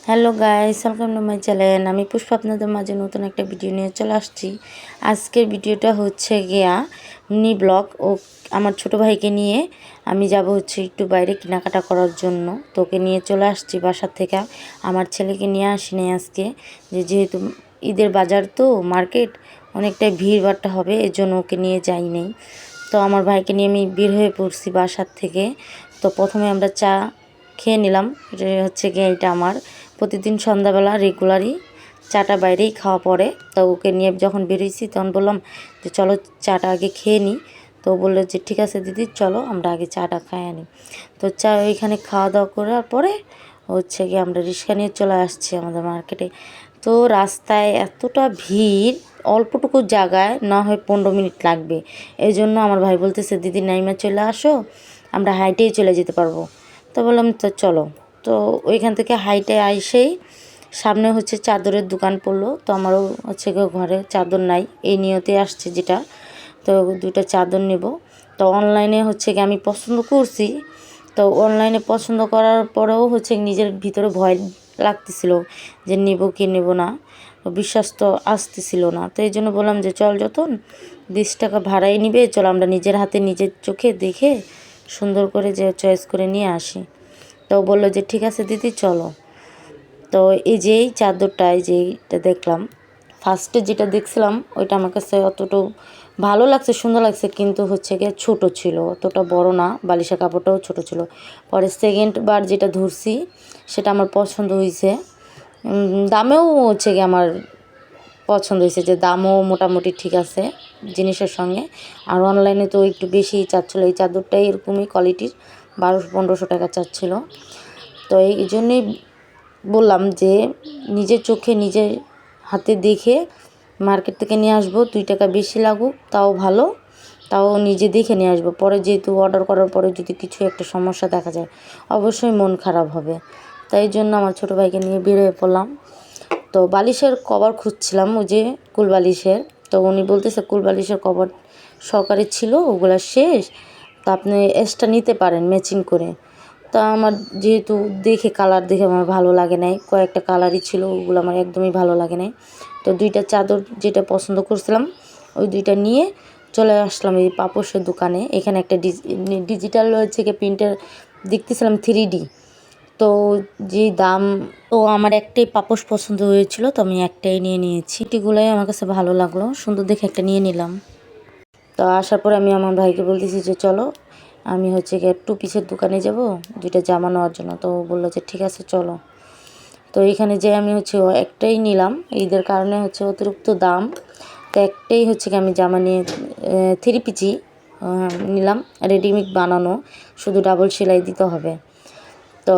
Hello guys, welcome to my channel. আমি পুষ্পা আপনাদের মাঝে নতুন একটা ভিডিও নিয়ে চলে আসছি। আজকের ভিডিওটা হচ্ছে গিয়া মিনি ব্লগ। ও আমার ছোট ভাইকে নিয়ে আমি যাব হচ্ছে একটু বাইরে কেনাকাটা করার জন্য। তোকে নিয়ে চলে আসছি বাসার থেকে। আমার ছেলেকে নিয়ে আসিনি আজকে, যেহেতু ঈদের বাজার তো মার্কেট অনেকটাই ভিড়ভাট্টা হবে, এর জন্য ওকে নিয়ে যাই নাই। তো আমার ভাইকে নিয়ে আমি বের হয়ে পড়ছি বাসার থেকে। তো প্রথমে আমরা চা খেয়ে নিলাম। এটা হচ্ছে গিয়ে এটা আমার প্রতিদিন সন্ধ্যাবেলা রেগুলারই চাটা বাইরেই খাওয়া পড়ে। তো ওকে নিয়ে যখন বেরিয়েছি তখন বললাম যে চলো চাটা আগে খেয়ে নিই। তো বললো যে ঠিক আছে দিদি, চলো আমরা আগে চাটা খাই আনি। তো চা ওইখানে খাওয়া দাওয়া করার পরে হচ্ছে গিয়ে আমরা রিক্সা নিয়ে চলে আসছি আমাদের মার্কেটে। তো রাস্তায় এতটা ভিড়, অল্পটুকু জায়গায় না হয় 15 মিনিট লাগবে। এই জন্য আমার ভাই বলতেছে দিদি নাইমা চলে আসো, আমরা হাইটেই চলে যেতে পারবো। তো বললাম তো চলো। তো ওইখান থেকে হাইটে আইসেই সামনে হচ্ছে চাদরের দোকান পড়লো। তো আমারও হচ্ছে ঘরে চাদর নাই, এই নিয়তে আসছে যেটা। তো দুইটা চাদর নেব। তো অনলাইনে হচ্ছে কি আমি পছন্দ করছি। তো অনলাইনে পছন্দ করার পরেও হচ্ছে নিজের ভিতরে ভয় লাগতেছিল যে নেব কি নেব না, বিশ্বাস তো আসতেছিল না। তো এই জন্য বললাম যে চল, যতন 20 টাকা ভাড়াই নিবে, চল আমরা নিজের হাতে নিজের চোখে দেখে সুন্দর করে যে চয়েস করে নিয়ে আসি। তো বললো যে ঠিক আছে দিদি চলো। তো এই যে এই চাদরটা, এই যে এইটা দেখলাম, ফার্স্টে যেটা দেখছিলাম ওইটা আমার কাছে অতটাও ভালো লাগছে, সুন্দর লাগছে, কিন্তু হচ্ছে গিয়ে ছোটো ছিল, অতটা বড় না, বালিশের কাপড়টাও ছোটো ছিল। পরে সেকেন্ড বার যেটা ধরছি সেটা আমার পছন্দ হয়েছে। দামেও হচ্ছে গিয়ে আমার পছন্দ হয়েছে, যে দামও মোটামুটি ঠিক আছে জিনিসের সঙ্গে। আর অনলাইনে তো একটু বেশি চাচ্ছিলো, এই চাদরটাই এরকমই কোয়ালিটির 1200-1500 টাকা চাচ্ছিলো। তো এই জন্যেই বললাম যে নিজের চোখে নিজের হাতে দেখে মার্কেট থেকে নিয়ে আসবো, 2 টাকা বেশি লাগুক তাও ভালো, তাও নিজে দেখে নিয়ে আসবো। পরে যেহেতু অর্ডার করার পরে যদি কিছু একটা সমস্যা দেখা যায় অবশ্যই মন খারাপ হবে। তাই জন্য আমার ছোটো ভাইকে নিয়ে বেরিয়ে পড়লাম। তো বালিশের কভার খুঁজছিলাম, ওই যে কুল বালিশের। তো উনি বলতেছে কুল বালিশের কভার সহকারে ছিল, ওগুলো শেষ, তো আপনি এক্সট্রা নিতে পারেন ম্যাচিং করে। তা আমার যেহেতু দেখে কালার দেখে আমার ভালো লাগে নাই, কয়েকটা কালারই ছিল, ওগুলো আমার একদমই ভালো লাগে নাই। তো দুইটা চাদর যেটা পছন্দ করছিলাম ওই দুইটা নিয়ে চলে আসলাম এই পাপোশের দোকানে। এখানে একটা ডিজিটাল হচ্ছে কি প্রিন্টার দেখতেছিলাম 3D। তো যে দাম, তো আমার একটাই পাপোশ পছন্দ হয়েছিল, তো আমি একটাই নিয়ে নিয়েছি। এগুলোই আমার কাছে ভালো লাগলো, সুন্দর দেখে একটা নিয়ে নিলাম। তো আসার পরে আমি আমার ভাইকে বলতেছি যে চলো আমি হচ্ছে গিয়ে 2 পিসের দোকানে যাব দুইটা জামা নেওয়ার জন্য। তো বললো যে ঠিক আছে চলো। তো এখানে যে আমি হচ্ছে একটাই নিলাম, ঈদের কারণে হচ্ছে অতিরিক্ত দাম। তো একটাই হচ্ছে কি আমি জামা নিয়ে 3 পিসই নিলাম, রেডিমেড বানানো, শুধু ডাবল সেলাই দিতে হবে। তো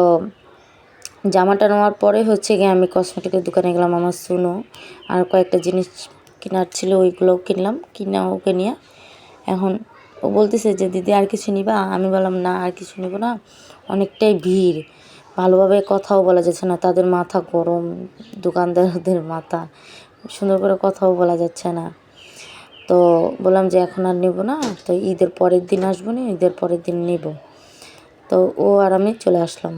জামাটা নেওয়ার পরে হচ্ছে গিয়ে আমি কসমেটিকের দোকানে গেলাম, আমার শুনো আর কয়েকটা জিনিস কেনার ছিল, ওইগুলোও কিনলাম। কিনা ওকে নিয়ে এখন ও বলতেছে যে দিদি আর কিছু নিবা? আমি বললাম না আর কিছু নিব না, অনেকটাই ভিড়, ভালোভাবে কথাও বলা যাচ্ছে না, তাদের মাথা গরম, দোকানদারদের মাথা, সুন্দর করে কথাও বলা যাচ্ছে না। তো বললাম যে এখন আর নেব না, তো ঈদের পরের দিন আসবো, না ঈদের পরের দিন নেব। তো ও আর আমি চলে আসলাম।